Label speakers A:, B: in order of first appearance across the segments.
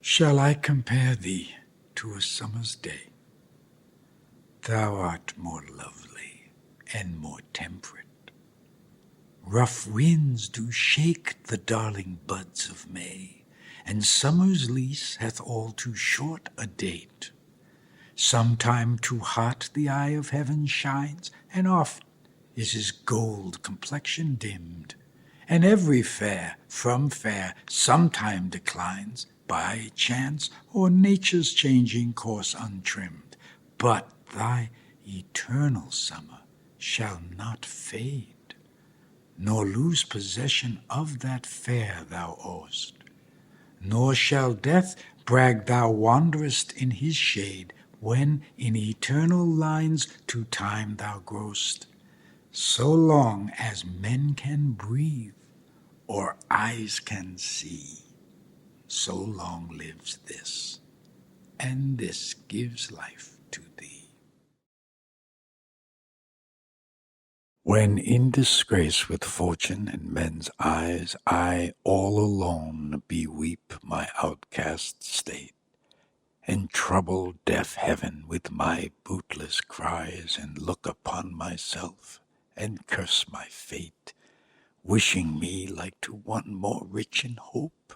A: Shall I compare thee to a summer's day? Thou art more lovely and more temperate. Rough winds do shake the darling buds of May, and summer's lease hath all too short a date. Sometime too hot the eye of heaven shines, and oft is his gold complexion dimmed, and every fair from fair sometime declines, by chance or nature's changing course untrimmed. But thy eternal summer shall not fade, nor lose possession of that fair thou owest. Nor shall death brag thou wanderest in his shade, when in eternal lines to time thou growest. So long as men can breathe, or eyes can see, so long lives this, and this gives life to thee. When in disgrace with fortune and men's eyes, I all alone beweep my outcast state, and trouble deaf heaven with my bootless cries, and look upon myself and curse my fate, wishing me like to one more rich in hope,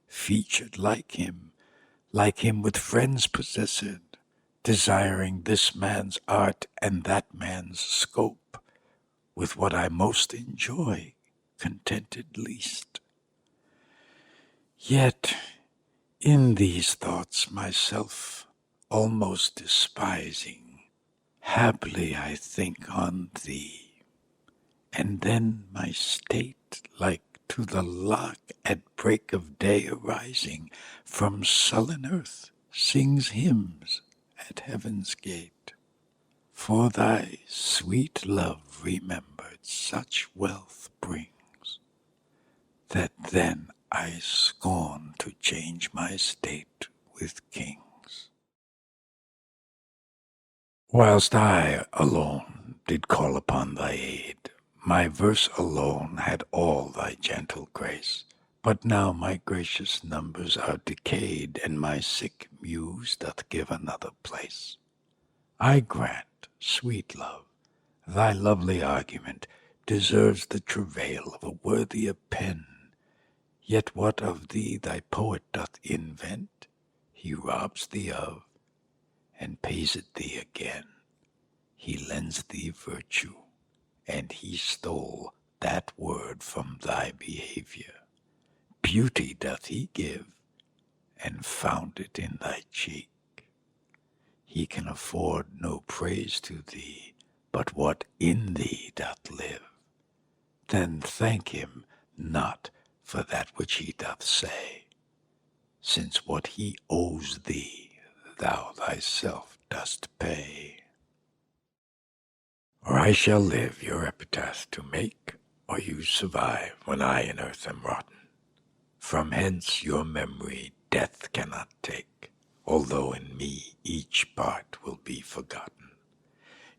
A: featured like him with friends possessed, desiring this man's art and that man's scope, with what I most enjoy, contented least. Yet in these thoughts myself almost despising, haply I think on thee, and then my state, like to the lark at break of day arising from sullen earth, sings hymns at heaven's gate. For thy sweet love remembered such wealth brings, that then I scorn to change my state with kings. Whilst I alone did call upon thy aid, my verse alone had all thy gentle grace. But now my gracious numbers are decayed, and my sick muse doth give another place. I grant, sweet love, thy lovely argument deserves the travail of a worthier pen. Yet what of thee thy poet doth invent, he robs thee of, and pays it thee again. He lends thee virtue, and he stole that word from thy behavior. Beauty doth he give, and found it in thy cheek. He can afford no praise to thee, but what in thee doth live. Then thank him not for that which he doth say, since what he owes thee thou thyself dost pay. Or I shall live your epitaph to make, or you survive when I in earth am rotten. From hence your memory death cannot take, although in me each part will be forgotten.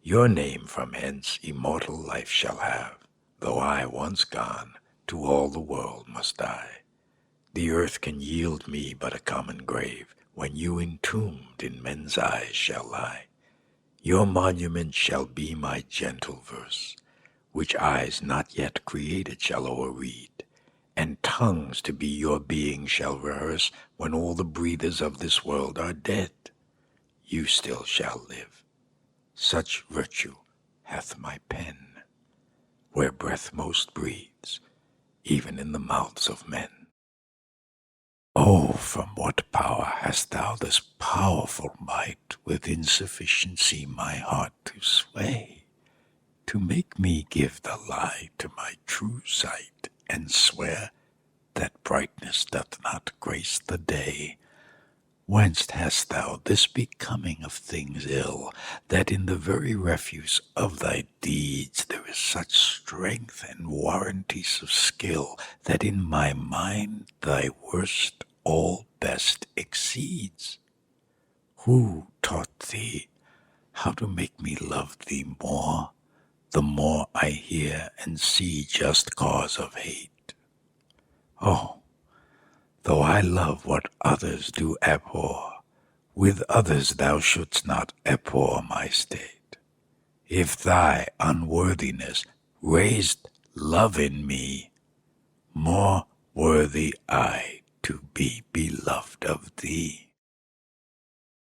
A: Your name from hence immortal life shall have, though I once gone, to all the world must die. The earth can yield me but a common grave, when you entombed in men's eyes shall lie. Your monument shall be my gentle verse, which eyes not yet created shall o'erread, and tongues to be your being shall rehearse when all the breathers of this world are dead. You still shall live. Such virtue hath my pen, where breath most breathes, even in the mouths of men. Oh, from what power hast thou this powerful might, with insufficiency my heart to sway, to make me give the lie to my true sight, and swear that brightness doth not grace the day? Whence hast thou this becoming of things ill, that in the very refuse of thy deeds there is such strength and warranties of skill, that in my mind thy worst all best exceeds? Who taught thee how to make me love thee more, the more I hear and see just cause of hate? Oh, though I love what others do abhor, with others thou shouldst not abhor my state. If thy unworthiness raised love in me, more worthy I to be beloved of thee.